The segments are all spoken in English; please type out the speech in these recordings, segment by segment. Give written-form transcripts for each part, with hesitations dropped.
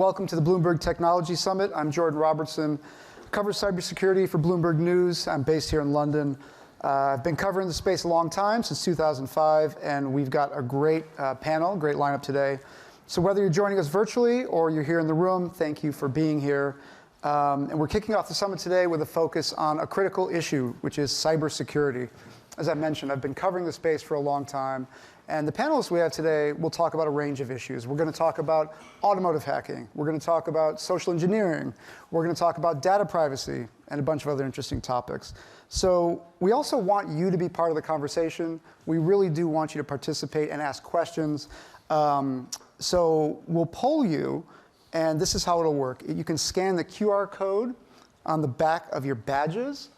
Welcome to the Bloomberg Technology Summit. I'm Jordan Robertson, cover cybersecurity for Bloomberg News. I'm based here in London. I've been covering the space a long time, since 2005, and we've got a great panel, great lineup today. So whether you're joining us virtually or you're here in the room, thank you for being here. And we're kicking off the summit today with a focus on a critical issue, which is cybersecurity. As I mentioned, I've been covering the space for a long time. And the panelists we have today will talk about a range of issues. We're going to talk about automotive hacking. We're going to talk about social engineering. We're going to talk about data privacy and a bunch of other interesting topics. So we also want you to be part of the conversation. We really do want you to participate and ask questions. So we'll poll you, and this is how it'll work. You can scan the QR code on the back of your badges.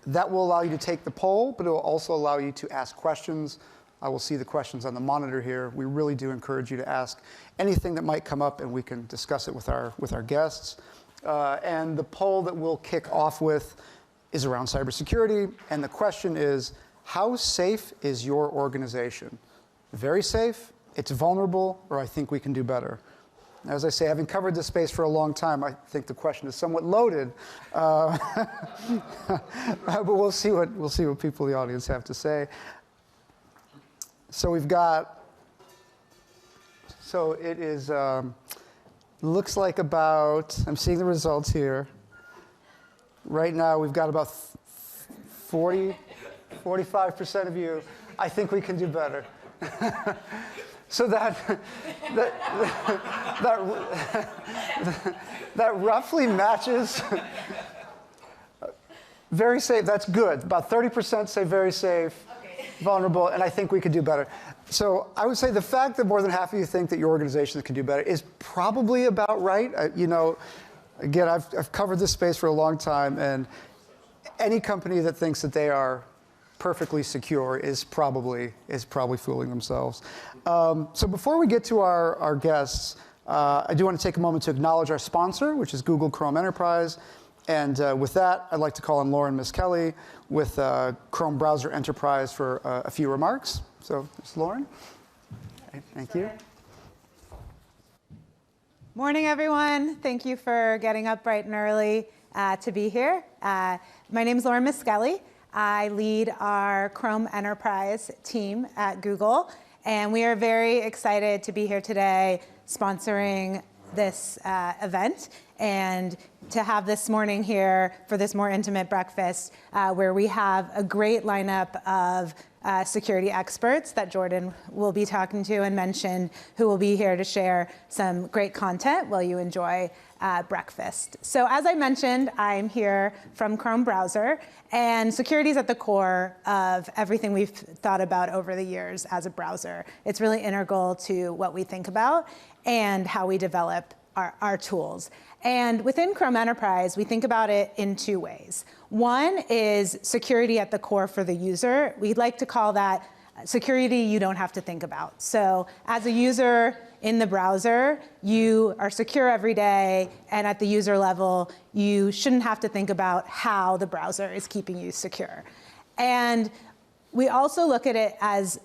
That will allow you to take the poll, but it will also allow you to ask questions. I will see the questions on the monitor here. We really do encourage you to ask anything that might come up, and we can discuss it with our guests. And the poll that we'll kick off with is around cybersecurity, and the question is, how safe is your organization? Very safe, it's vulnerable, or I think we can do better. As I say, having covered this space for a long time, I think the question is somewhat loaded. But we'll see what people in the audience have to say. So we've got, so it is, looks like about, I'm seeing the results here. Right now, we've got about 45% of you. I think we can do better. So that roughly matches. Very safe, that's good. About 30% say very safe, okay. Vulnerable, and I think we could do better. So I would say the fact that more than half of you think that your organizations can do better is probably about right. Again, I've covered this space for a long time, and any company that thinks that they are perfectly secure is probably fooling themselves. So before we get to our guests, I do want to take a moment to acknowledge our sponsor, which is Google Chrome Enterprise. And with that, I'd like to call on Lauren Miskelly with Chrome Browser Enterprise for a few remarks. So, Ms. Lauren. Thank you. Morning, everyone. Thank you for getting up bright and early to be here. My name is Lauren Miskelly. I lead our Chrome Enterprise team at Google, and we are very excited to be here today sponsoring this event and to have this morning here for this more intimate breakfast where we have a great lineup of security experts that Jordan will be talking to and mentioned, who will be here to share some great content while you enjoy breakfast. So as I mentioned, I'm here from Chrome Browser, and security is at the core of everything we've thought about over the years as a browser. It's really integral to what we think about and how we develop our tools. And within Chrome Enterprise, we think about it in two ways. One is security at the core for the user. We'd like to call that security you don't have to think about. So as a user in the browser, you are secure every day, and at the user level, you shouldn't have to think about how the browser is keeping you secure. And we also look at it as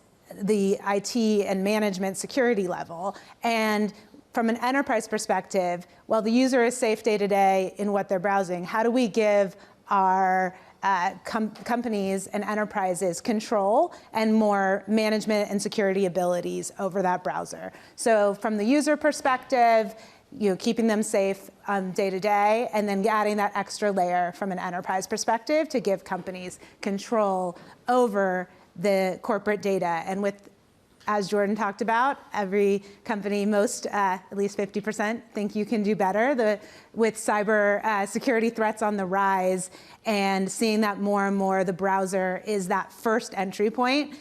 the IT and management security level. And from an enterprise perspective, while the user is safe day to day in what they're browsing, how do we give our companies and enterprises control and more management and security abilities over that browser? So from the user perspective, keeping them safe day to day, and then adding that extra layer from an enterprise perspective to give companies control over the corporate data. And as Jordan talked about, every company, at least 50%, think you can do better. With cyber security threats on the rise and seeing that more and more the browser is that first entry point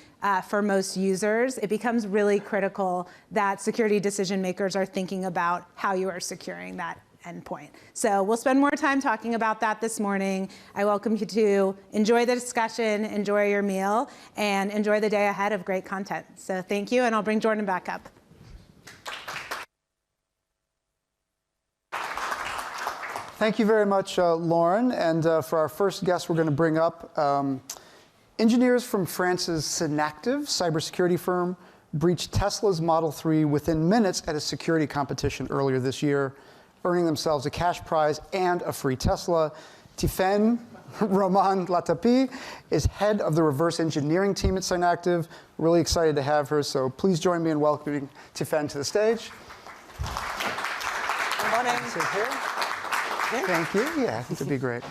for most users, it becomes really critical that security decision makers are thinking about how you are securing that endpoint. So we'll spend more time talking about that this morning. I welcome you to enjoy the discussion, enjoy your meal, and enjoy the day ahead of great content. So thank you, and I'll bring Jordan back up. Thank you very much, Lauren. And for our first guest, we're going to bring up engineers from France's Synactive cybersecurity firm breached Tesla's Model 3 within minutes at a security competition earlier this year, earning themselves a cash prize and a free Tesla. Tiffaine Roman Latapi is head of the reverse engineering team at Synactive. Really excited to have her, so please join me in welcoming Tiffaine to the stage. Good morning. Sit here. Thank you. Yeah, I think it'd be great.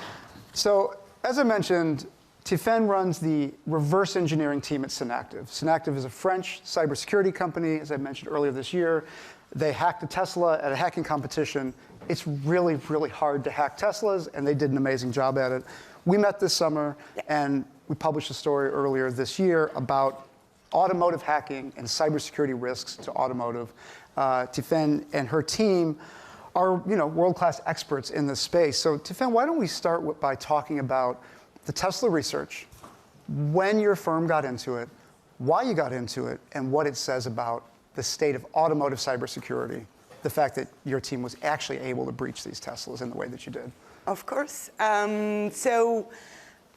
So, as I mentioned, Tiffaine runs the reverse engineering team at Synactive. Synactive is a French cybersecurity company, as I mentioned earlier this year. They hacked a Tesla at a hacking competition. It's really, really hard to hack Teslas, and they did an amazing job at it. We met this summer, and we published a story earlier this year about automotive hacking and cybersecurity risks to automotive. Tiffaine and her team are, world-class experts in this space. So, Tiffaine, why don't we start by talking about the Tesla research, when your firm got into it, why you got into it, and what it says about the state of automotive cybersecurity, the fact that your team was actually able to breach these Teslas in the way that you did. Of course. So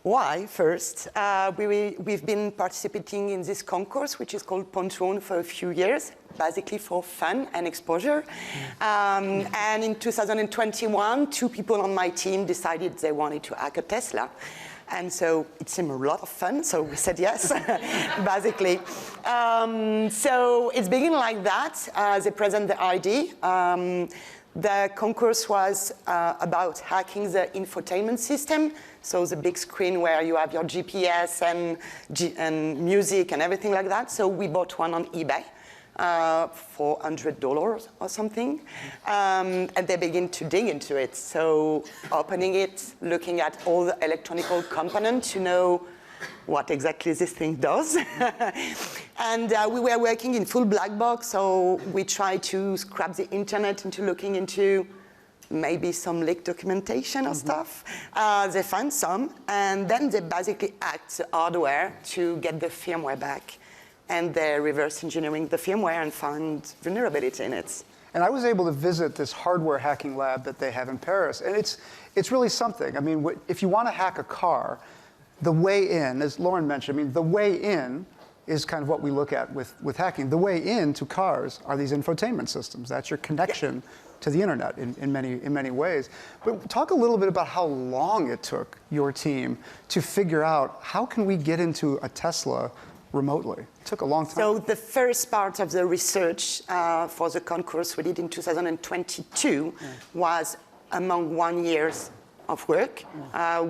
why, first? We've been participating in this concourse, which is called Pontoon, for a few years, basically for fun and exposure. And in 2021, 2 people on my team decided they wanted to hack a Tesla. And so it seemed a lot of fun, so we said yes, basically. So it's beginning like that. They present the ID. The concourse was about hacking the infotainment system, so the big screen where you have your GPS and music and everything like that. So we bought one on eBay for $100 or something, and they begin to dig into it. So opening it, looking at all the electronic components to know what exactly this thing does. And we were working in full black box, so we tried to scrap the internet into looking into maybe some leaked documentation or stuff. They found some, and then they basically hacked the hardware to get the firmware back. And they're reverse engineering the firmware and found vulnerability in it. And I was able to visit this hardware hacking lab that they have in Paris, and it's really something. I mean, if you want to hack a car, the way in, as Lauren mentioned, the way in is kind of what we look at with hacking. The way into cars are these infotainment systems. That's your connection to the internet in many ways. But talk a little bit about how long it took your team to figure out how can we get into a Tesla remotely. It took a long time. So the first part of the research for the concourse we did in 2022 was among 1 year of work.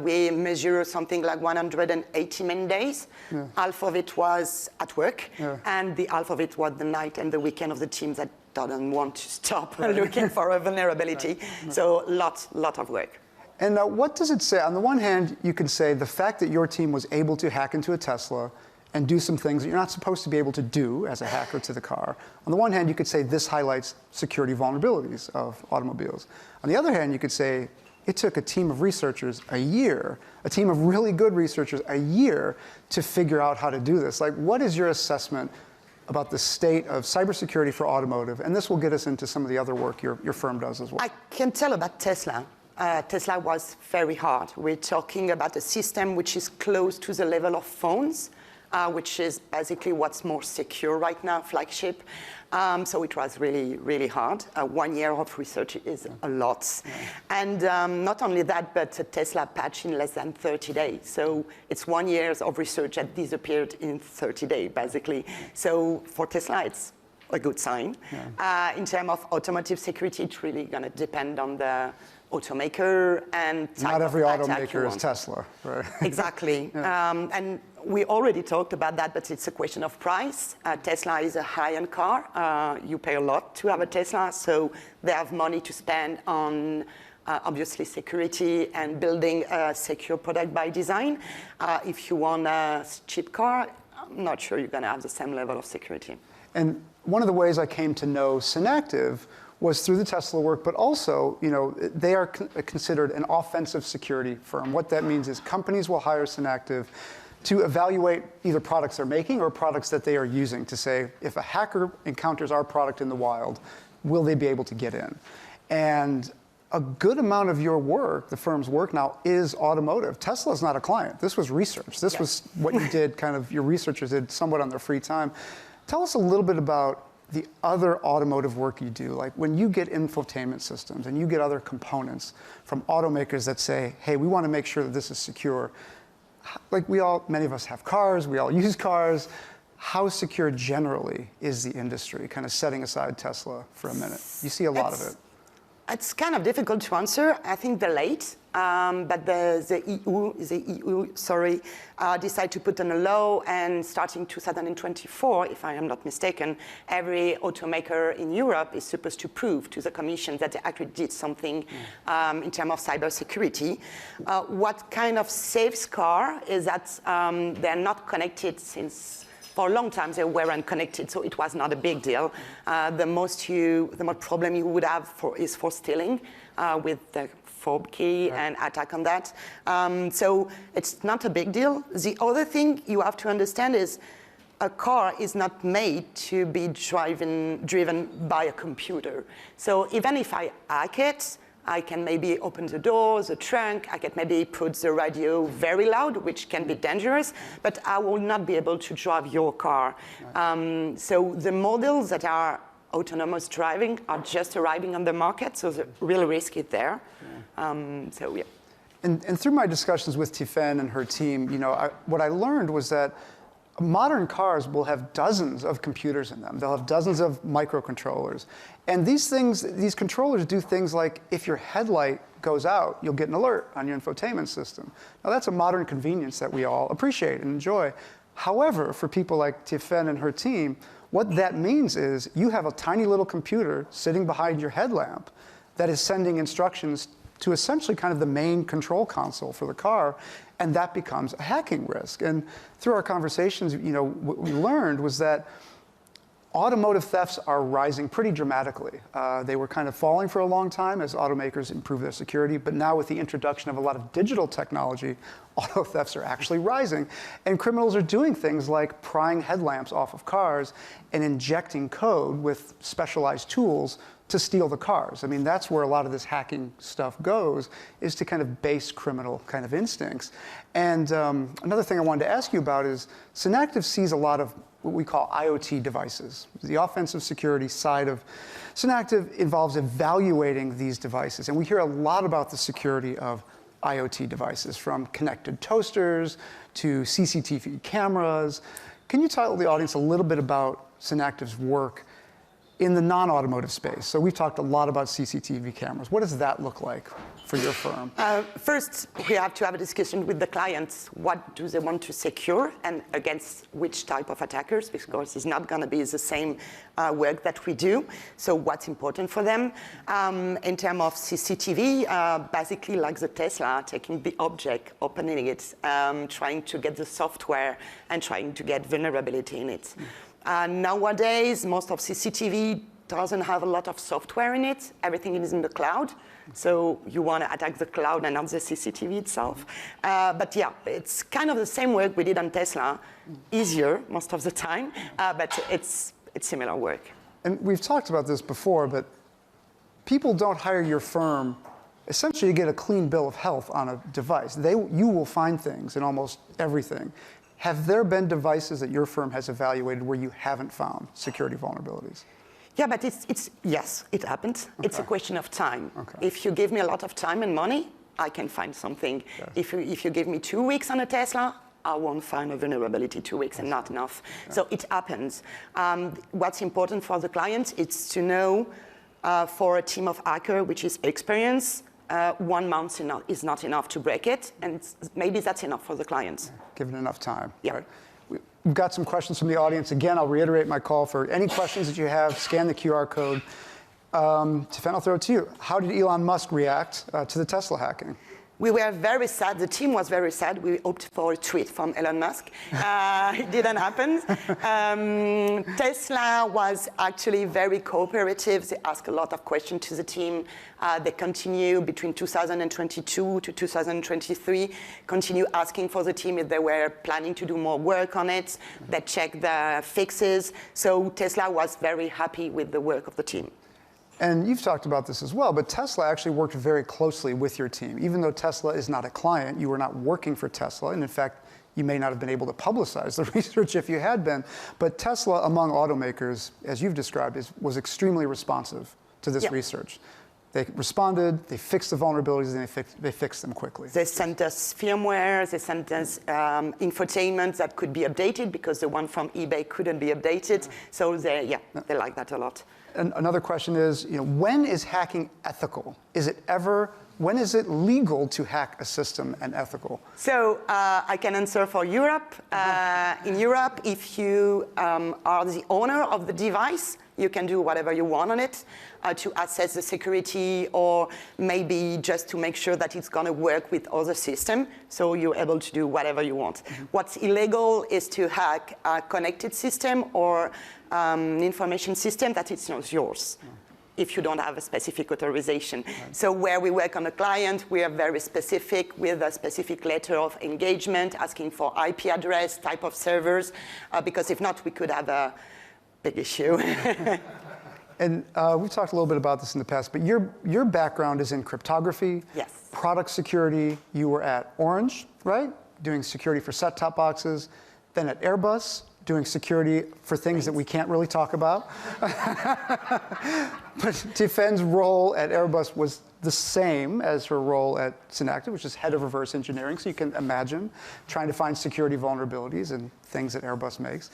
We measured something like 180 man days. Half of it was at work, and the half of it was the night and the weekend of the team that doesn't want to stop looking for a vulnerability. So lot of work. And what does it say? On the one hand, you can say the fact that your team was able to hack into a Tesla and do some things that you're not supposed to be able to do as a hacker to the car. On the one hand, you could say this highlights security vulnerabilities of automobiles. On the other hand, you could say it took a team of researchers a year, a team of really good researchers a year to figure out how to do this. Like, what is your assessment about the state of cybersecurity for automotive? And this will get us into some of the other work your firm does as well. I can tell about Tesla. Tesla was very hard. We're talking about a system which is close to the level of phones, which is basically what's more secure right now, flagship. So it was really, really hard. 1 year of research is a lot. And not only that, but a Tesla patch in less than 30 days. So it's 1 year of research that disappeared in 30 days, basically. So for Tesla, it's a good sign. In terms of automotive security, it's really going to depend on the automaker and type Not every of automaker is Tesla, right? Exactly. And we already talked about that, but it's a question of price. Tesla is a high-end car. You pay a lot to have a Tesla, so they have money to spend on obviously security and building a secure product by design. If you want a cheap car, I'm not sure you're going to have the same level of security. And one of the ways I came to know Synactive was through the Tesla work, but also, they are considered an offensive security firm. What that means is companies will hire Synactive to evaluate either products they're making or products that they are using to say, if a hacker encounters our product in the wild, will they be able to get in? And a good amount of your work, the firm's work now, is automotive. Tesla is not a client. This was research. This was what you did, kind of your researchers did somewhat on their free time. Tell us a little bit about the other automotive work you do. Like when you get infotainment systems and you get other components from automakers that say, hey, we want to make sure that this is secure. Like many of us have cars, we all use cars. How secure generally is the industry, kind of setting aside Tesla for a minute? You see a lot of it. It's kind of difficult to answer. I think they're late, but the EU decided to put on a law, and starting 2024, if I am not mistaken, every automaker in Europe is supposed to prove to the Commission that they actually did something in terms of cybersecurity. What kind of saves car is that they're not connected since. For a long time, they were unconnected, so it was not a big deal. The most problem you would have is for stealing with the fob key and attack on that. So it's not a big deal. The other thing you have to understand is a car is not made to be driven by a computer. So even if I hack it, I can maybe open the door, the trunk, I can maybe put the radio very loud, which can be dangerous, but I will not be able to drive your car. So the models that are autonomous driving are just arriving on the market, so the real risk is there. And through my discussions with Tiffaine and her team, what I learned was that modern cars will have dozens of computers in them. They'll have dozens of microcontrollers. And these controllers do things like if your headlight goes out, you'll get an alert on your infotainment system. Now that's a modern convenience that we all appreciate and enjoy. However, for people like Tiffaine and her team, what that means is you have a tiny little computer sitting behind your headlamp that is sending instructions to essentially kind of the main control console for the car, and that becomes a hacking risk. And through our conversations, what we learned was that automotive thefts are rising pretty dramatically. They were kind of falling for a long time as automakers improve their security, but now with the introduction of a lot of digital technology, auto thefts are actually rising. And criminals are doing things like prying headlamps off of cars and injecting code with specialized tools to steal the cars. I mean, that's where a lot of this hacking stuff goes, is to kind of base criminal kind of instincts. And another thing I wanted to ask you about is Synactive sees a lot of what we call IoT devices. The offensive security side of Synactive involves evaluating these devices. And we hear a lot about the security of IoT devices, from connected toasters to CCTV cameras. Can you tell the audience a little bit about Synactive's work in the non-automotive space? So we've talked a lot about CCTV cameras. What does that look like for your firm? First, we have to have a discussion with the clients. What do they want to secure and against which type of attackers? Because it's not going to be the same work that we do. So what's important for them? In terms of CCTV, basically like the Tesla, taking the object, opening it, trying to get the software and trying to get vulnerability in it. Nowadays, most of CCTV doesn't have a lot of software in it. Everything is in the cloud. So you want to attack the cloud and not the CCTV itself. But yeah, it's kind of the same work we did on Tesla. Easier most of the time, but it's similar work. And we've talked about this before, but people don't hire your firm essentially to get a clean bill of health on a device. You will find things in almost everything. Have there been devices that your firm has evaluated where you haven't found security vulnerabilities? Yeah, but yes, it happened. Okay. It's a question of time. Okay. If you give me a lot of time and money, I can find something. Yes. If you give me 2 weeks on a Tesla, I won't find a vulnerability 2 weeks and not enough. Okay. So it happens. What's important for the client is to know for a team of hackers, which is experienced, 1 month is not enough to break it, and maybe that's enough for the clients. Given enough time. Yeah. Right. We've got some questions from the audience. Again, I'll reiterate my call for any questions that you have, scan the QR code. Tiffaine, I'll throw it to you. How did Elon Musk react to the Tesla hacking? We were very sad. The team was very sad. We hoped for a tweet from Elon Musk. It didn't happen. Tesla was actually very cooperative. They asked a lot of questions to the team. They continue between 2022 to 2023, continue asking for the team if they were planning to do more work on it. They checked the fixes. So Tesla was very happy with the work of the team. And you've talked about this as well, but Tesla actually worked very closely with your team. Even though Tesla is not a client, you were not working for Tesla, and in fact, you may not have been able to publicize the research if you had been. But Tesla, among automakers, as you've described, was extremely responsive to this research. They responded, they fixed the vulnerabilities, and they fixed them quickly. They sent us firmware, they sent us infotainment that could be updated because the one from eBay couldn't be updated. So they like that a lot. And another question is, when is hacking ethical? When is it legal to hack a system and ethical? So I can answer for Europe. In Europe, if you are the owner of the device, you can do whatever you want on it to assess the security or maybe just to make sure that it's going to work with other systems. So you're able to do whatever you want. What's illegal is to hack a connected system or information system that is not yours. If you don't have a specific authorization. Right. So where we work on a client, we are very specific with a specific letter of engagement, asking for IP address, type of servers, because if not, we could have a big issue. And we've talked a little bit about this in the past, but your background is in cryptography, product security. You were at Orange, right? Doing security for set-top boxes, then at Airbus, doing security for things that we can't really talk about. But Tifen's role at Airbus was the same as her role at Synactive, which is head of reverse engineering. So you can imagine trying to find security vulnerabilities and things that Airbus makes.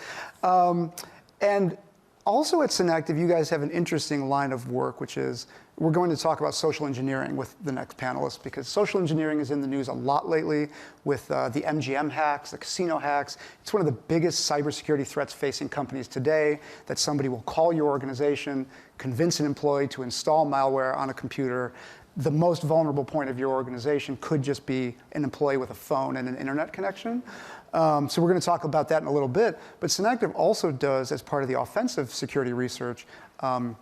And also at Synactive, you guys have an interesting line of work, which is we're going to talk about social engineering with the next panelist, because social engineering is in the news a lot lately with the MGM hacks, the casino hacks. It's one of the biggest cybersecurity threats facing companies today, that somebody will call your organization, convince an employee to install malware on a computer. The most vulnerable point of your organization could just be an employee with a phone and an internet connection. So we're going to talk about that in a little bit. But Synactive also does, as part of the offensive security research,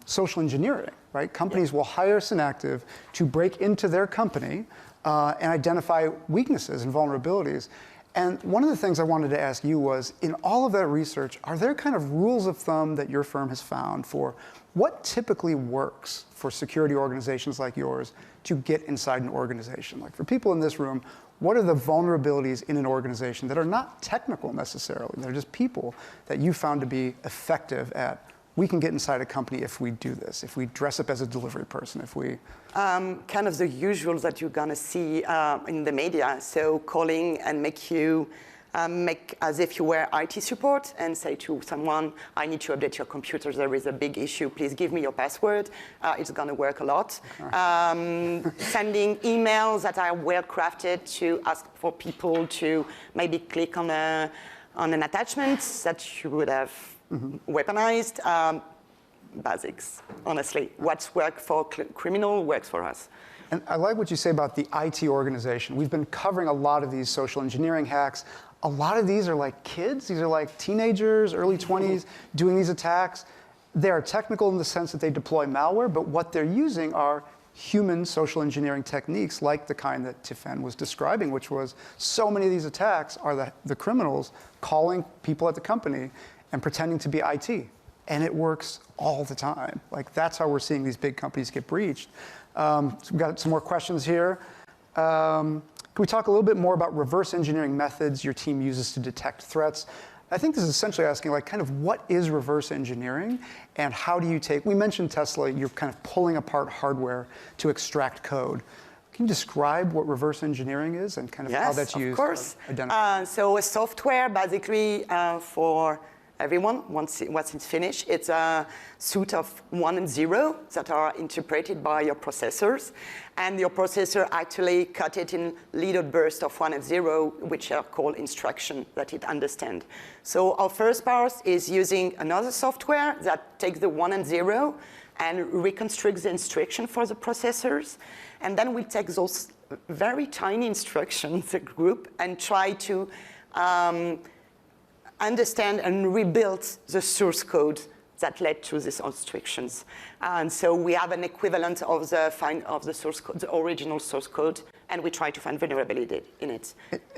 social engineering, right? Companies will hire Synactive to break into their company and identify weaknesses and vulnerabilities. And one of the things I wanted to ask you was, in all of that research, are there kind of rules of thumb that your firm has found for what typically works for security organizations like yours to get inside an organization? Like for people in this room, what are the vulnerabilities in an organization that are not technical necessarily? They're just people that you found to be effective at. We can get inside a company if we do this, if we dress up as a delivery person, if we... kind of the usuals that you're going to see in the media. So calling and make as if you were IT support and say to someone, I need to update your computer, there is a big issue, please give me your password. It's going to work a lot. Sending emails that are well crafted to ask for people to maybe click on an attachment that you would have weaponized. Basics, honestly. What's worked for criminal works for us. And I like what you say about the IT organization. We've been covering a lot of these social engineering hacks. A lot of these are like kids. These are like teenagers, early 20s, doing these attacks. They are technical in the sense that they deploy malware, but what they're using are human social engineering techniques like the kind that Tiffen was describing, which was so many of these attacks are the criminals calling people at the company and pretending to be IT. And it works all the time. Like, that's how we're seeing these big companies get breached. So we've got some more questions here. Can we talk a little bit more about reverse engineering methods your team uses to detect threats? I think this is essentially asking, like, kind of what is reverse engineering and how do you we mentioned Tesla, you're kind of pulling apart hardware to extract code. Can you describe what reverse engineering is and kind of how that's used? Yes, of course. So a software, basically, for everyone, once it's finished, it's a suite of 1 and 0 that are interpreted by your processors. And your processor actually cut it in little bursts of 1 and 0, which are called instructions that it understands. So our first part is using another software that takes the 1 and 0 and reconstructs the instruction for the processors. And then we take those very tiny instructions, the group, and try to understand and rebuild the source code that led to these instructions. And so we have an equivalent of the source code, the original source code, and we try to find vulnerability in it.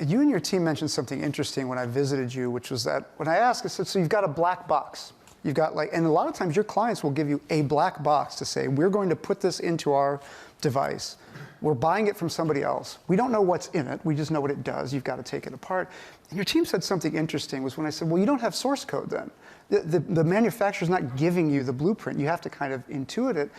You and your team mentioned something interesting when I visited you, which was that when I asked, I said, so you've got a black box. You've got and a lot of times your clients will give you a black box to say, we're going to put this into our device. we're buying it from somebody else. We don't know what's in it. We just know what it does. You've got to take it apart. And your team said something interesting was when I said, well, you don't have source code then. The manufacturer's not giving you the blueprint. You have to kind of intuit it.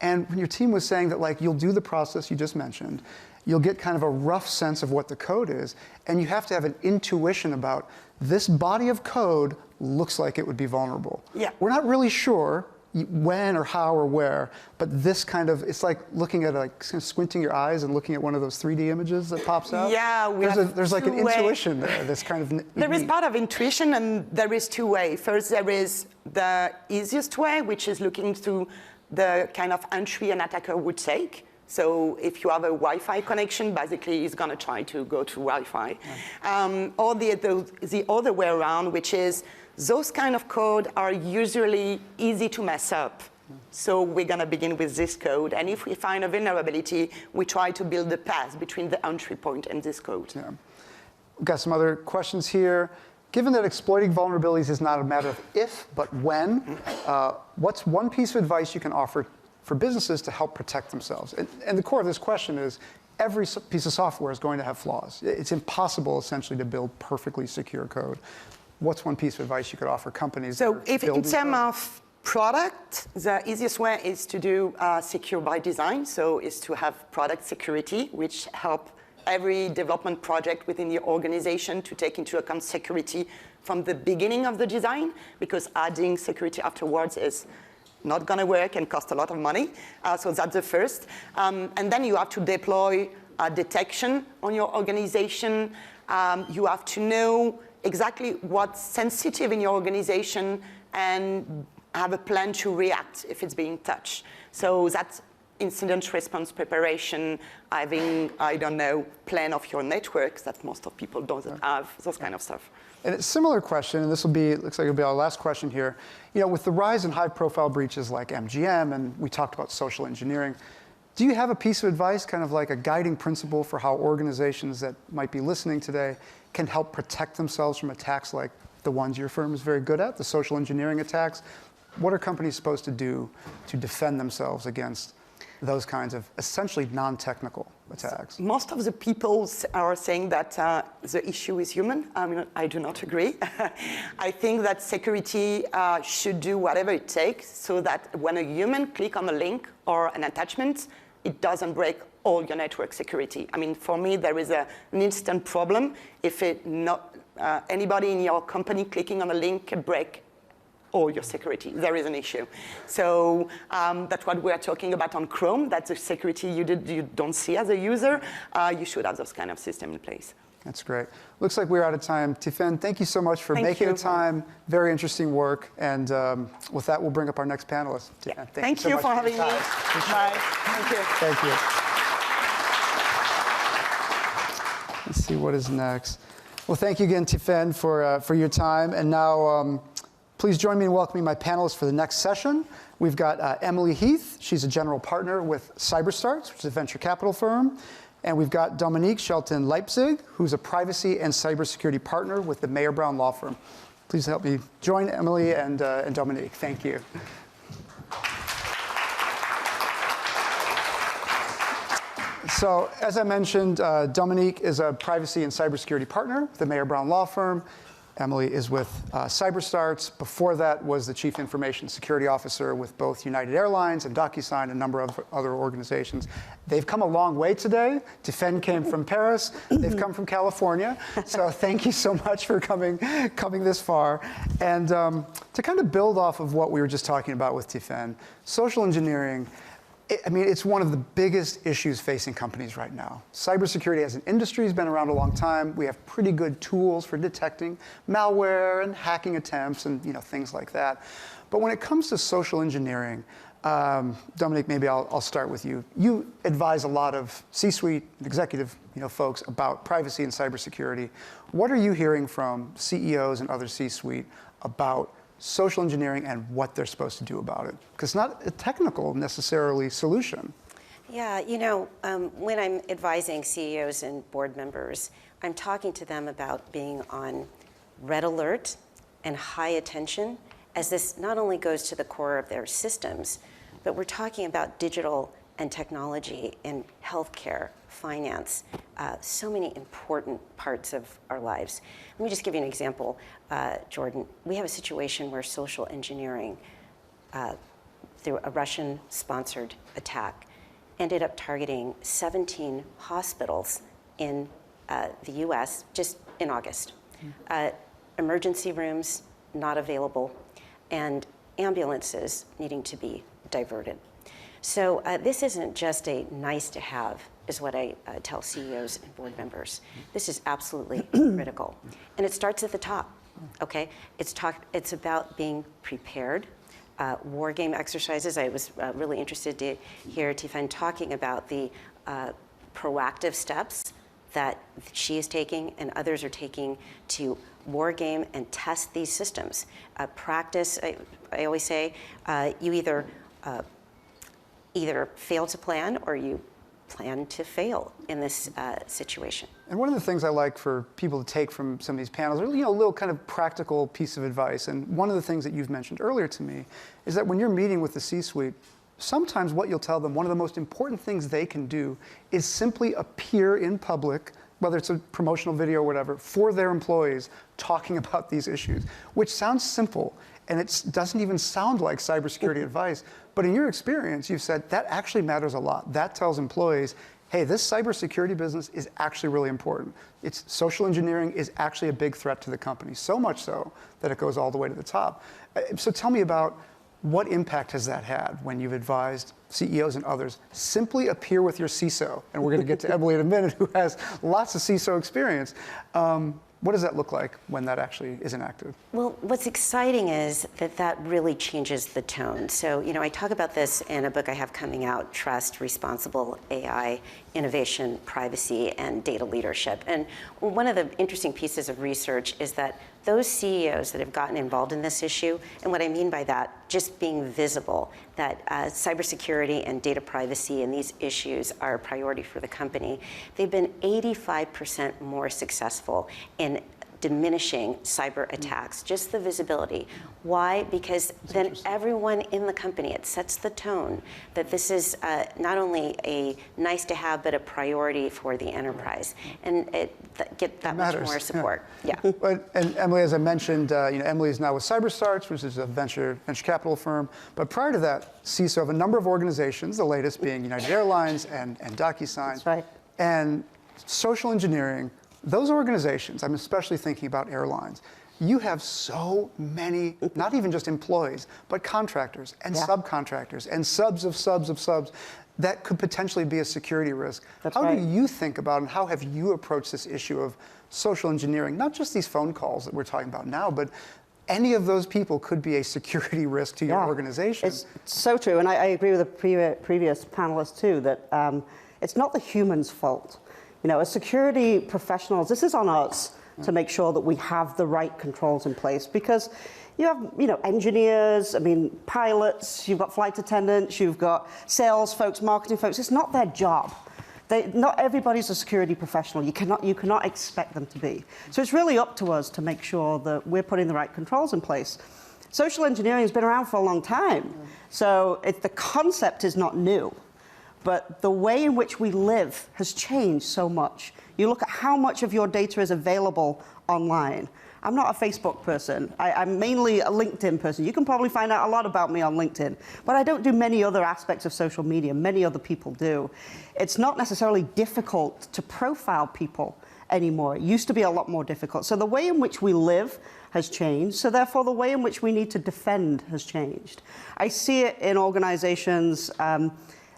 And when your team was saying that, like, you'll do the process you just mentioned, you'll get kind of a rough sense of what the code is, and you have to have an intuition about this body of code looks like it would be vulnerable. Yeah. We're not really sure when or how or where, but this kind of, it's like looking at, like, squinting your eyes and looking at one of those 3D images that pops out. Yeah, there's like an intuition there, this kind of. There is part of intuition, and there is two ways. First, there is the easiest way, which is looking through the kind of entry an attacker would take. So if you have a Wi-Fi connection, basically he's going to try to go to Wi-Fi. Yeah. Or the other way around, which is those kind of code are usually easy to mess up. So we're going to begin with this code. And if we find a vulnerability, we try to build a path between the entry point and this code. Yeah. We've got some other questions here. Given that exploiting vulnerabilities is not a matter of if, but when, what's one piece of advice you can offer for businesses to help protect themselves? And the core of this question is, every piece of software is going to have flaws. It's impossible, essentially, to build perfectly secure code. What's one piece of advice you could offer companies? So if in terms of product, the easiest way is to do secure by design. So is to have product security, which help every development project within the organization to take into account security from the beginning of the design, because adding security afterwards is not going to work and cost a lot of money. So that's the first. And then you have to deploy detection on your organization. You have to know exactly what's sensitive in your organization and have a plan to react if it's being touched. So that's incident response preparation, having, I don't know, plan of your networks that most of people don't have, those kind of stuff. And a similar question, and this will be, looks like it'll be our last question here. You know, with the rise in high-profile breaches like MGM, and we talked about social engineering, do you have a piece of advice, kind of like a guiding principle for how organizations that might be listening today can help protect themselves from attacks like the ones your firm is very good at, the social engineering attacks? What are companies supposed to do to defend themselves against those kinds of essentially non-technical attacks? Most of the people are saying that the issue is human. I mean, I do not agree. I think that security should do whatever it takes so that when a human clicks on a link or an attachment, it doesn't break all your network security. I mean, for me, there is an instant problem if anybody in your company clicking on a link can break all your security. There is an issue. So that's what we're talking about on Chrome. That's the security you don't see as a user. You should have those kind of systems in place. That's great. Looks like we're out of time. Tiffaine, thank you so much for making the time. Very interesting work. And with that, we'll bring up our next panelist. Yeah. Thank you for having me. Bye. Thank you. Thank you. Let's see what is next. Well, thank you again, Tiffaine, for your time. And now, please join me in welcoming my panelists for the next session. We've got Emily Heath. She's a general partner with CyberStarts, which is a venture capital firm. And we've got Dominique Shelton-Leipzig, who's a privacy and cybersecurity partner with the Mayer Brown Law Firm. Please help me join Emily and Dominique. Thank you. So as I mentioned, Dominique is a privacy and cybersecurity partner with the Mayer Brown Law Firm. Emily is with CyberStarts. Before that was the Chief Information Security Officer with both United Airlines and DocuSign, a number of other organizations. They've come a long way today. Tiffaine came from Paris. They've come from California. So thank you so much for coming this far. And to kind of build off of what we were just talking about with Tiffaine, social engineering, I mean, it's one of the biggest issues facing companies right now. Cybersecurity as an industry has been around a long time. We have pretty good tools for detecting malware and hacking attempts and things like that. But when it comes to social engineering, Dominique, maybe I'll start with you. You advise a lot of C-suite executive folks about privacy and cybersecurity. What are you hearing from CEOs and other C-suite about social engineering and what they're supposed to do about it? Because it's not a technical necessarily solution. Yeah, when I'm advising CEOs and board members, I'm talking to them about being on red alert and high attention, as this not only goes to the core of their systems, but we're talking about digital and technology in healthcare, finance, so many important parts of our lives. Let me just give you an example, Jordan. We have a situation where social engineering, through a Russian-sponsored attack, ended up targeting 17 hospitals in the US just in August. Emergency rooms not available, and ambulances needing to be diverted. So this isn't just a nice to have, is what I tell CEOs and board members. This is absolutely critical. And it starts at the top, okay? It's about being prepared. War game exercises, I was really interested to hear Tiffany talking about the proactive steps that she is taking and others are taking to war game and test these systems. Practice, I always say, you either fail to plan or you plan to fail in this situation. And one of the things I like for people to take from some of these panels are, a little kind of practical piece of advice. And one of the things that you've mentioned earlier to me is that when you're meeting with the C-suite, sometimes what you'll tell them, one of the most important things they can do is simply appear in public, whether it's a promotional video or whatever, for their employees talking about these issues, which sounds simple, and it doesn't even sound like cybersecurity advice. But in your experience, you've said that actually matters a lot. That tells employees, hey, this cybersecurity business is actually really important. It's social engineering is actually a big threat to the company, so much so that it goes all the way to the top. So tell me about what impact has that had when you've advised CEOs and others? Simply appear with your CISO, and we're going to get to Emily in a minute, who has lots of CISO experience. What does that look like when that actually is enacted? Well, what's exciting is that really changes the tone. So, I talk about this in a book I have coming out, Trust, Responsible AI, Innovation, Privacy, and Data Leadership. And one of the interesting pieces of research is that those CEOs that have gotten involved in this issue, and what I mean by that, just being visible, that cybersecurity and data privacy and these issues are a priority for the company, they've been 85% more successful in diminishing cyber attacks, just the visibility. Why? Because then everyone in the company, it sets the tone that this is not only a nice to have, but a priority for the enterprise. And get that much more support. Yeah. And Emily, as I mentioned, Emily is now with CyberStarts, which is a venture capital firm. But prior to that, CISO of a number of organizations, the latest being United Airlines and DocuSign. That's right. And social engineering, those organizations, I'm especially thinking about airlines, you have so many, not even just employees, but contractors and subcontractors and subs of subs of subs that could potentially be a security risk. That's how right. do you think about and how have you approached this issue of social engineering? Not just these phone calls that we're talking about now, but any of those people could be a security risk to your organization. It's so true, and I agree with the previous panelists too, that it's not the human's fault. As security professionals, this is on us to make sure that we have the right controls in place, because you have, engineers, pilots, you've got flight attendants, you've got sales folks, marketing folks. It's not their job. Not everybody's a security professional. You cannot expect them to be. So it's really up to us to make sure that we're putting the right controls in place. Social engineering has been around for a long time, so the concept is not new. But the way in which we live has changed so much. You look at how much of your data is available online. I'm not a Facebook person. I'm mainly a LinkedIn person. You can probably find out a lot about me on LinkedIn. But I don't do many other aspects of social media. Many other people do. It's not necessarily difficult to profile people anymore. It used to be a lot more difficult. So the way in which we live has changed. So therefore, the way in which we need to defend has changed. I see it in organizations,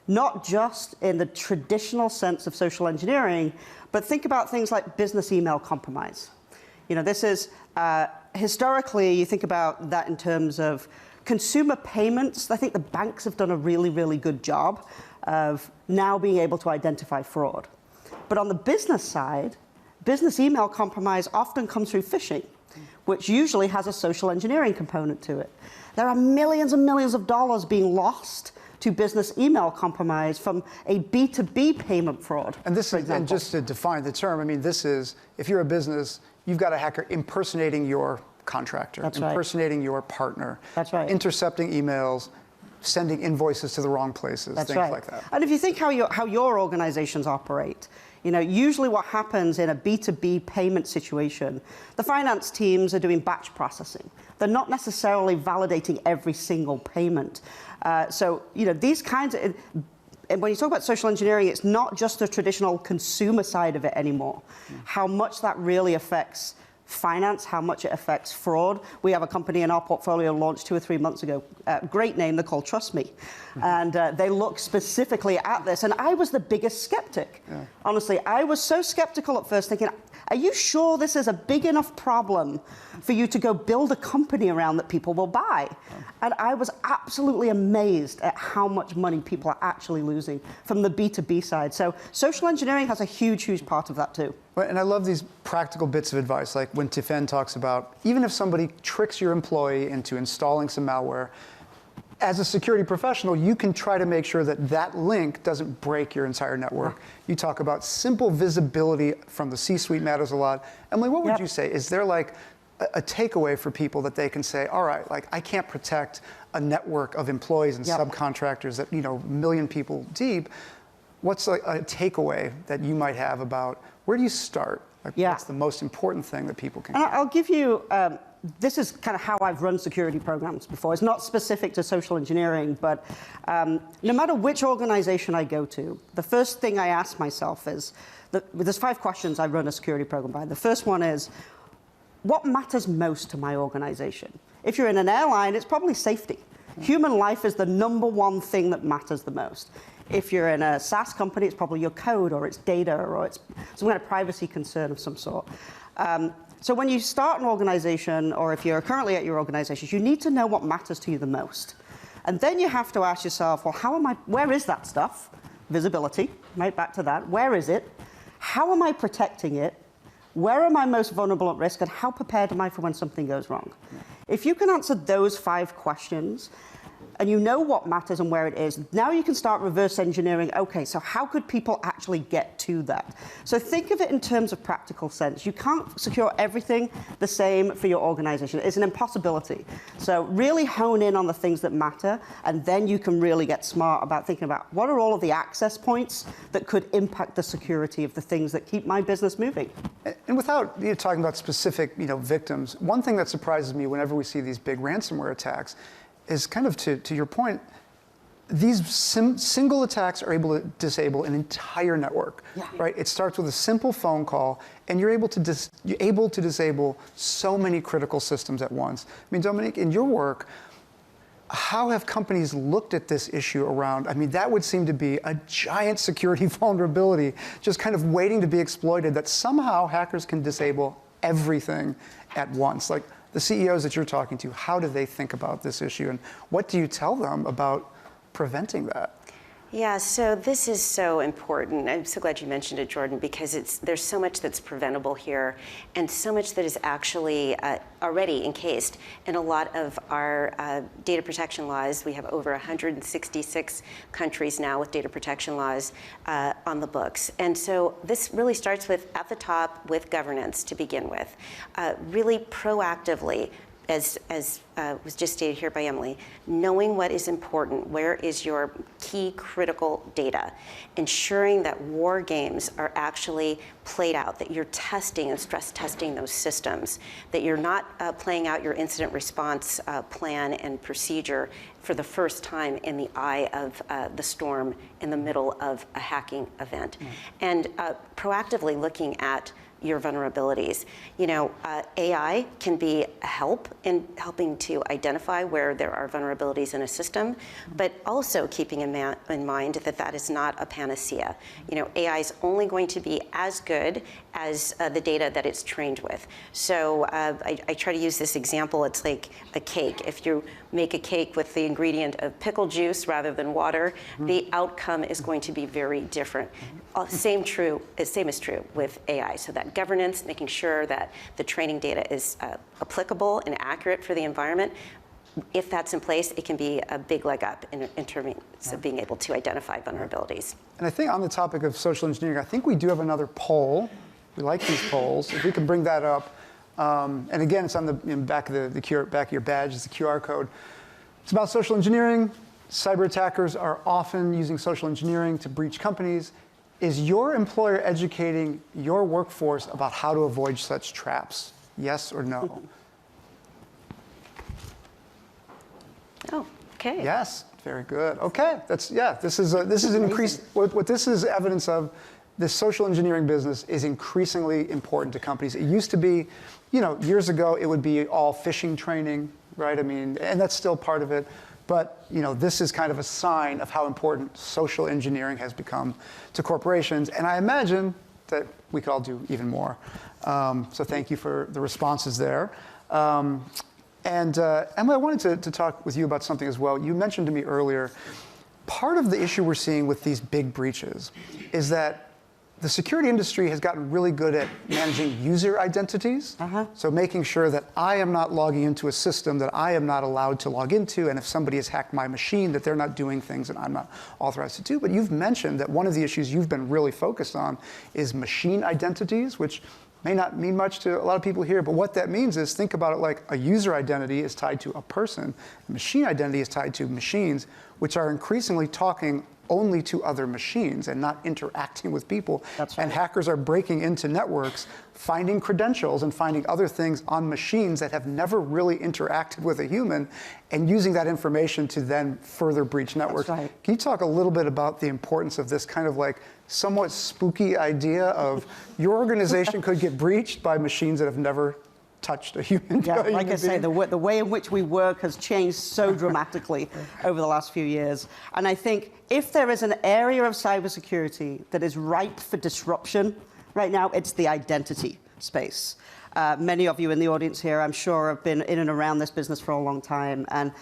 not just in the traditional sense of social engineering, but think about things like business email compromise. This is, historically, you think about that in terms of consumer payments. I think the banks have done a really, really good job of now being able to identify fraud. But on the business side, business email compromise often comes through phishing, which usually has a social engineering component to it. There are millions and millions of dollars being lost to business email compromise from a B2B payment fraud. And this is, and just to define the term, this is, if you're a business, you've got a hacker impersonating your contractor, impersonating your partner, That's right. intercepting emails, sending invoices to the wrong places, That's things right. like that. And if you think how your organizations operate, usually what happens in a B2B payment situation, the finance teams are doing batch processing. They're not necessarily validating every single payment. So these kinds of, and when you talk about social engineering, it's not just the traditional consumer side of it anymore. How much that really affects finance, how much it affects fraud. We have a company in our portfolio launched 2 or 3 months ago. Great name, they're called Trust Me. And they look specifically at this. And I was the biggest skeptic. Yeah. Honestly, I was so skeptical at first, thinking, are you sure this is a big enough problem for you to go build a company around that people will buy? And I was absolutely amazed at how much money people are actually losing from the B2B side. So social engineering has a huge, huge part of that too. And I love these practical bits of advice, like when Tiffen talks about, even if somebody tricks your employee into installing some malware, as a security professional, you can try to make sure that that link doesn't break your entire network. You talk about simple visibility from the C-suite matters a lot. Emily, what would you say? Is there like a takeaway for people that they can say, all right, like I can't protect a network of employees and subcontractors that, a million people deep. What's like a takeaway that you might have about where do you start? Like, what's the most important thing that people can? And I'll give you, this is kind of how I've run security programs before. It's not specific to social engineering, but no matter which organization I go to, the first thing I ask myself is, there's 5 questions I run a security program by. The first one is, what matters most to my organization? If you're in an airline, it's probably safety. Human life is the #1 thing that matters the most. If you're in a SaaS company, it's probably your code or it's data or it's some kind of privacy concern of some sort. So when you start an organization, or if you're currently at your organization, you need to know what matters to you the most. And then you have to ask yourself, well, where is that stuff? Visibility, right back to that. Where is it? How am I protecting it? Where am I most vulnerable at risk? And how prepared am I for when something goes wrong? If you can answer those 5 questions, and you know what matters and where it is, now you can start reverse engineering, okay, so how could people actually get to that? So think of it in terms of practical sense. You can't secure everything the same for your organization. It's an impossibility. So really hone in on the things that matter, and then you can really get smart about thinking about what are all of the access points that could impact the security of the things that keep my business moving. And without talking about specific victims, one thing that surprises me whenever we see these big ransomware attacks is kind of to your point, these single attacks are able to disable an entire network, right? It starts with a simple phone call, and you're able to disable so many critical systems at once. I mean, Dominique, in your work, how have companies looked at this issue around? I mean, that would seem to be a giant security vulnerability, just kind of waiting to be exploited, that somehow hackers can disable everything at once. Like, the CEOs that you're talking to, how do they think about this issue, and what do you tell them about preventing that? Yeah, so this is so important. I'm so glad you mentioned it, Jordan, because there's so much that's preventable here, and so much that is actually already encased in a lot of our data protection laws. We have over 166 countries now with data protection laws on the books. And so this really starts with, at the top, with governance to begin with. Really proactively, as was just stated here by Emily, knowing what is important, where is your key critical data, ensuring that war games are actually played out, that you're testing and stress testing those systems, that you're not playing out your incident response plan and procedure for the first time in the eye of the storm in the middle of a hacking event, and proactively looking at your vulnerabilities. AI can be a help in helping to identify where there are vulnerabilities in a system, but also keeping in mind that that is not a panacea. AI is only going to be as good as the data that it's trained with. So I try to use this example. It's like a cake. If you make a cake with the ingredient of pickle juice rather than water, the outcome is going to be very different. Same is true with AI. So that governance, making sure that the training data is applicable and accurate for the environment. If that's in place, it can be a big leg up in terms of being able to identify vulnerabilities. And I think on the topic of social engineering, I think we do have another poll. We like these polls. If we can bring that up. And again, it's on the back of your badge. It's the QR code. It's about social engineering. cyber attackers are often using social engineering to breach companies. Is your employer educating your workforce about how to avoid such traps? Yes or no? Oh, okay. Yes, very good. Okay, this is an increase. What this is evidence of, this social engineering business is increasingly important to companies. It used to be, years ago, it would be all phishing training, right? I mean, and that's still part of it. But this is kind of a sign of how important social engineering has become to corporations. And I imagine that we could all do even more. So thank you for the responses there. And Emily, I wanted to talk with you about something as well. You mentioned to me earlier, part of the issue we're seeing with these big breaches is that the security industry has gotten really good at managing user identities. So making sure that I am not logging into a system that I am not allowed to log into, and if somebody has hacked my machine, that they're not doing things that I'm not authorized to do. But you've mentioned that one of the issues you've been really focused on is machine identities, which may not mean much to a lot of people here, but what that means is, think about it like a user identity is tied to a person, a machine identity is tied to machines, which are increasingly talking only to other machines and not interacting with people. That's right. And hackers are breaking into networks, finding credentials and finding other things on machines that have never really interacted with a human, and using that information to then further breach networks. That's right. Can you talk a little bit about the importance of this kind of like somewhat spooky idea of your organization could get breached by machines that have never touched a human being? Yeah, like I say, the way in which we work has changed so dramatically over the last few years. And I think if there is an area of cybersecurity that is ripe for disruption right now, it's the identity space. Many of you in the audience here, I'm sure, have been in and around this business for a long time. And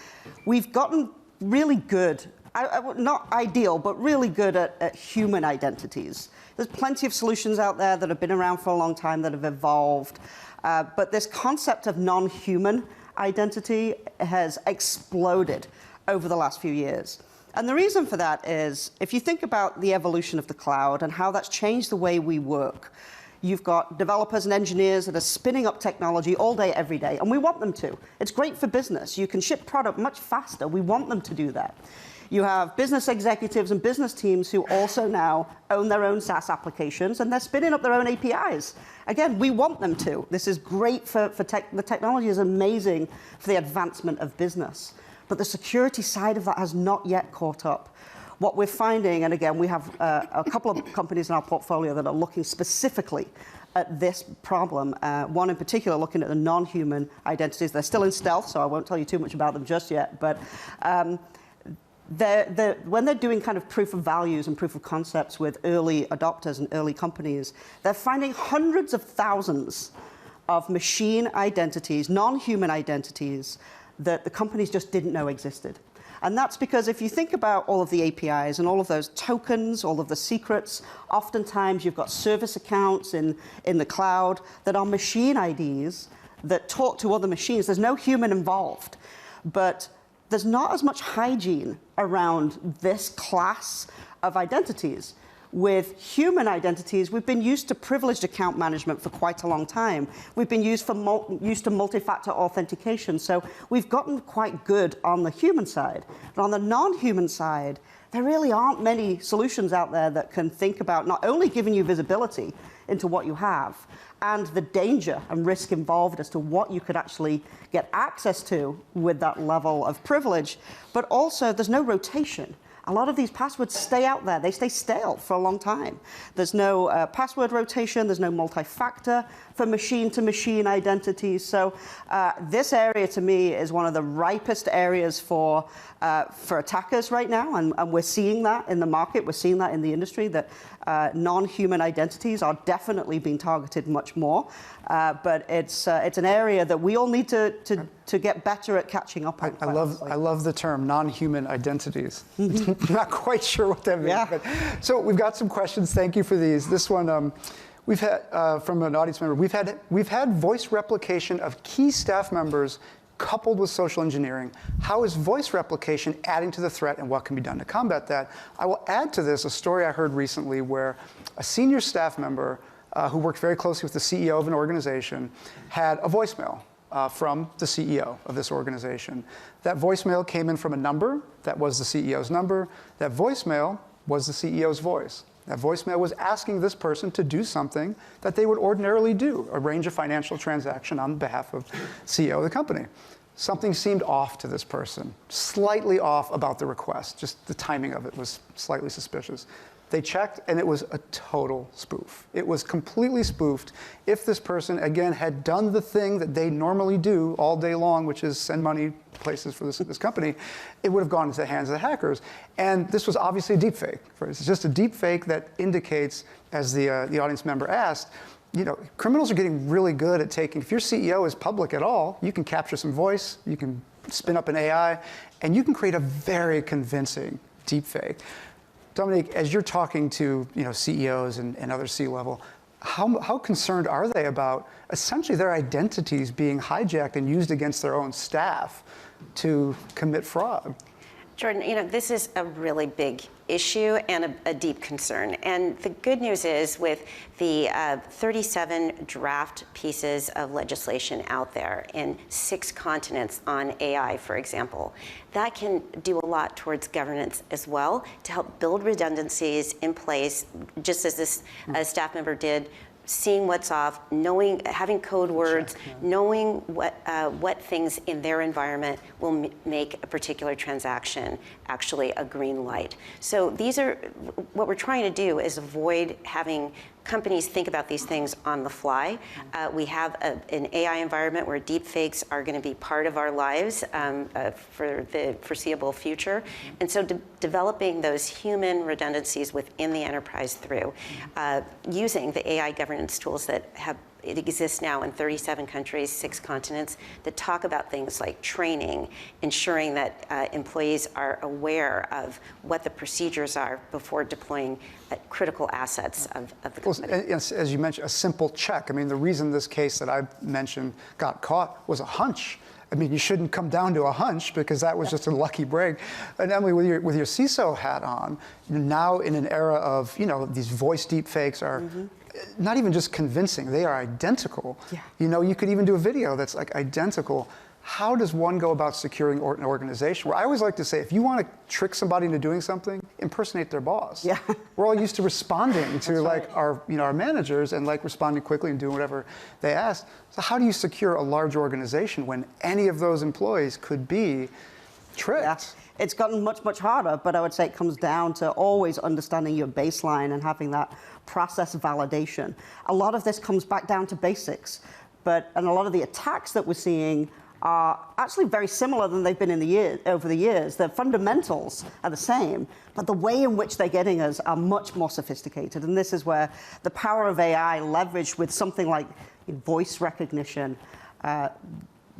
we've gotten really good, not ideal, but really good at human identities. There's plenty of solutions out there that have been around for a long time that have evolved. But this concept of non-human identity has exploded over the last few years. And the reason for that is, if you think about the evolution of the cloud and how that's changed the way we work, you've got developers and engineers that are spinning up technology all day, every day, and we want them to. It's great for business. You can ship product much faster. We want them to do that. You have business executives and business teams who also now own their own SaaS applications, and they're spinning up their own APIs. Again, we want them to. This is great for tech. The technology is amazing for the advancement of business. But the security side of that has not yet caught up. What we're finding, and again, we have a couple of companies in our portfolio that are looking specifically at this problem. One in particular looking at the non-human identities. They're still in stealth, so I won't tell you too much about them just yet. But when they're doing kind of proof of values and proof of concepts with early adopters and early companies, they're finding hundreds of thousands of machine identities, non-human identities, that the companies just didn't know existed. And that's because if you think about all of the APIs and all of those tokens, all of the secrets, oftentimes you've got service accounts in the cloud that are machine IDs that talk to other machines. There's no human involved. But there's not as much hygiene around this class of identities. With human identities, we've been used to privileged account management for quite a long time. We've been used to multi-factor authentication, so we've gotten quite good on the human side. But on the non-human side, there really aren't many solutions out there that can think about not only giving you visibility into what you have, and the danger and risk involved as to what you could actually get access to with that level of privilege, but also there's no rotation. A lot of these passwords stay out there. They stay stale for a long time. There's no password rotation. There's no multi-factor for machine-to-machine identities. So this area, to me, is one of the ripest areas for attackers right now, and we're seeing that in the market. We're seeing that in the industry, that non-human identities are definitely being targeted much more. But it's an area that we all need to get better at catching up on. I love the term non-human identities. Not quite sure what that means. Yeah. But, so we've got some questions. Thank you for these. This one we've had from an audience member. We've had voice replication of key staff members coupled with social engineering. How is voice replication adding to the threat, and what can be done to combat that? I will add to this a story I heard recently where a senior staff member who worked very closely with the CEO of an organization had a voicemail from the CEO of this organization. That voicemail came in from a number that was the CEO's number. That voicemail was the CEO's voice. That voicemail was asking this person to do something that they would ordinarily do, arrange a financial transaction on behalf of CEO of the company. Something seemed off to this person, slightly off about the request. Just the timing of it was slightly suspicious. They checked, and it was a total spoof. It was completely spoofed. If this person, again, had done the thing that they normally do all day long, which is send money places for this company, it would have gone into the hands of the hackers. And this was obviously a deep fake. It's just a deep fake that indicates, as the audience member asked, you know, criminals are getting really good at taking, if your CEO is public at all, you can capture some voice, you can spin up an AI, and you can create a very convincing deep fake. Dominique, as you're talking to CEOs and other C-level, how concerned are they about essentially their identities being hijacked and used against their own staff to commit fraud? Jordan, this is a really big issue and a deep concern. And the good news is with the 37 draft pieces of legislation out there in 6 continents on AI, for example, that can do a lot towards governance as well to help build redundancies in place, just as this staff member did, seeing what's off, knowing, having code words, knowing what things in their environment will make a particular transaction actually a green light. So these are, what we're trying to do is avoid having companies think about these things on the fly. We have an AI environment where deep fakes are going to be part of our lives for the foreseeable future. And so developing those human redundancies within the enterprise through using the AI governance tools that it exists now in 37 countries, 6 continents, that talk about things like training, ensuring that employees are aware of what the procedures are before deploying critical assets of the company. Well, as you mentioned, a simple check. I mean, the reason this case that I mentioned got caught was a hunch. I mean, you shouldn't come down to a hunch because that was just a lucky break. And Emily, with your CISO hat on, now in an era of, these voice deep fakes are not even just convincing, they are identical. Yeah. You could even do a video that's like identical. How does one go about securing an organization? Well, I always like to say, if you want to trick somebody into doing something, impersonate their boss. Yeah. We're all used to responding to our managers and responding quickly and doing whatever they ask. So how do you secure a large organization when any of those employees could be tricked? Yeah. It's gotten much, much harder, but I would say it comes down to always understanding your baseline and having that process validation. A lot of this comes back down to basics, and a lot of the attacks that we're seeing are actually very similar than they've been over the years. The fundamentals are the same, but the way in which they're getting us are much more sophisticated. And this is where the power of AI leveraged with something like voice recognition,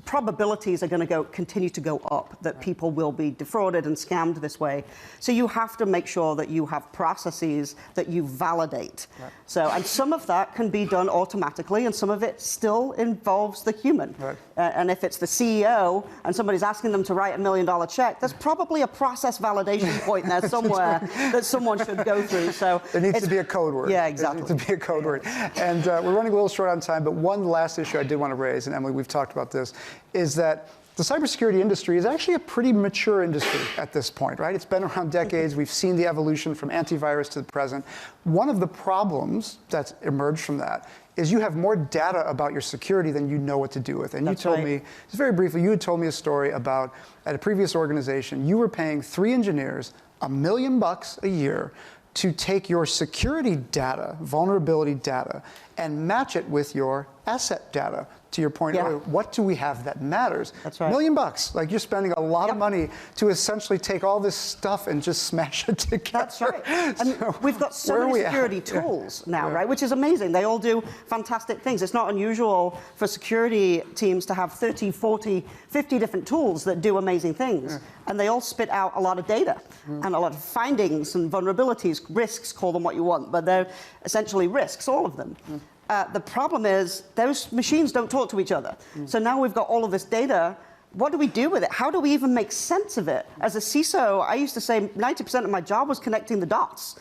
probabilities are going to continue to go up, that people will be defrauded and scammed this way. So you have to make sure that you have processes that you validate. Right. So, and some of that can be done automatically, and some of it still involves the human. Right. And if it's the CEO and somebody's asking them to write $1 million check, there's probably a process validation point there somewhere that someone should go through. So there needs to be a code word. Yeah, exactly. There needs to be a code word. And we're running a little short on time, but one last issue I did want to raise, and Emily, we've talked about this, is that the cybersecurity industry is actually a pretty mature industry at this point, right? It's been around decades. We've seen the evolution from antivirus to the present. One of the problems that's emerged from that is you have more data about your security than you know what to do with. And you told me, just very briefly, you had told me a story about, at a previous organization, you were paying 3 engineers $1 million a year to take your security data, vulnerability data, and match it with your asset data. To your point earlier, what do we have that matters? That's right. $1 million. Like, you're spending a lot of money to essentially take all this stuff and just smash it together. That's right. And we've got so many security tools now, right? Which is amazing. They all do fantastic things. It's not unusual for security teams to have 30, 40, 50 different tools that do amazing things. And they all spit out a lot of data and a lot of findings and vulnerabilities, risks, call them what you want, but they're essentially risks, all of them. The problem is those machines don't talk to each other. So now we've got all of this data what do we do with it? How do we even make sense of it? As a CISO, I used to say 90% of my job was connecting the dots,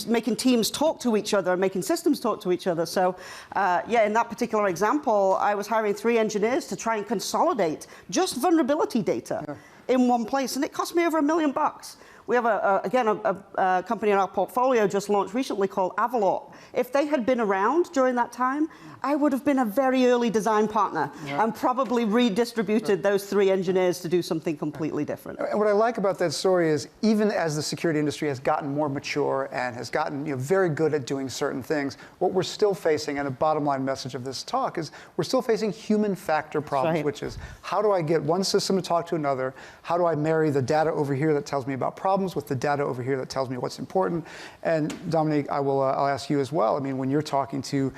making teams talk to each other, making systems talk to each other. So, yeah, in that particular example, I was hiring 3 engineers to try and consolidate just vulnerability data in one place, and it cost me over $1 million. We have, a company in our portfolio just launched recently called Avalor. If they had been around during that time, I would have been a very early design partner and probably redistributed those 3 engineers to do something completely different. And what I like about that story is even as the security industry has gotten more mature and has gotten very good at doing certain things, what we're still facing, and a bottom line message of this talk, is we're still facing human factor problems, which is how do I get one system to talk to another? How do I marry the data over here that tells me about problems with the data over here that tells me what's important? And Dominique, I'll ask you as well. I mean, when you're talking to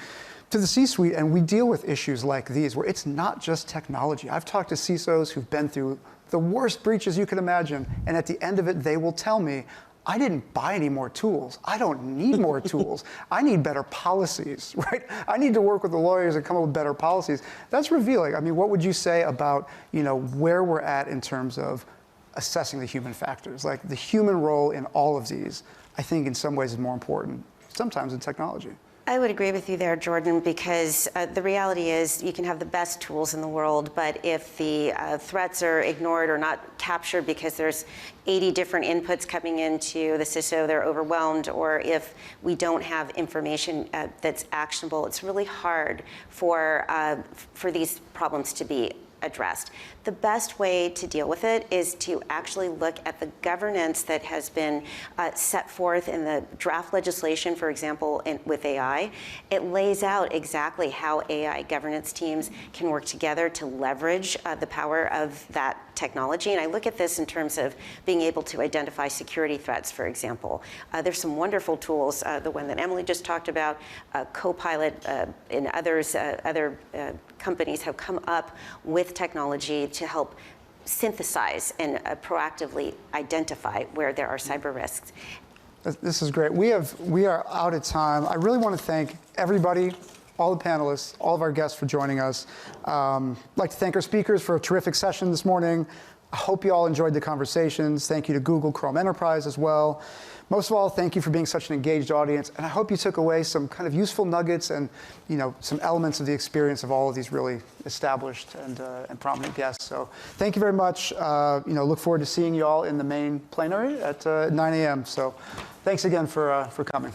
the C-suite, and we deal with issues like these where it's not just technology. I've talked to CISOs who've been through the worst breaches you can imagine, and at the end of it, they will tell me, I didn't buy any more tools. I don't need more tools. I need better policies, right? I need to work with the lawyers and come up with better policies. That's revealing. I mean, what would you say about, where we're at in terms of assessing the human factors? Like the human role in all of these, I think in some ways is more important, sometimes in technology. I would agree with you there, Jordan, because the reality is you can have the best tools in the world, but if the threats are ignored or not captured because there's 80 different inputs coming into the CISO, they're overwhelmed, or if we don't have information that's actionable, it's really hard for these problems to be addressed. The best way to deal with it is to actually look at the governance that has been set forth in the draft legislation, for example, with AI. It lays out exactly how AI governance teams can work together to leverage the power of that technology. And I look at this in terms of being able to identify security threats, for example. There's some wonderful tools, the one that Emily just talked about, Copilot and others, other companies have come up with technology to help synthesize and proactively identify where there are cyber risks. This is great. We are out of time. I really want to thank everybody, all the panelists, all of our guests for joining us. I'd like to thank our speakers for a terrific session this morning. I hope you all enjoyed the conversations. Thank you to Google Chrome Enterprise as well. Most of all, thank you for being such an engaged audience, and I hope you took away some kind of useful nuggets and some elements of the experience of all of these really established and prominent guests. So thank you very much. Look forward to seeing you all in the main plenary at 9 a.m. So thanks again for coming.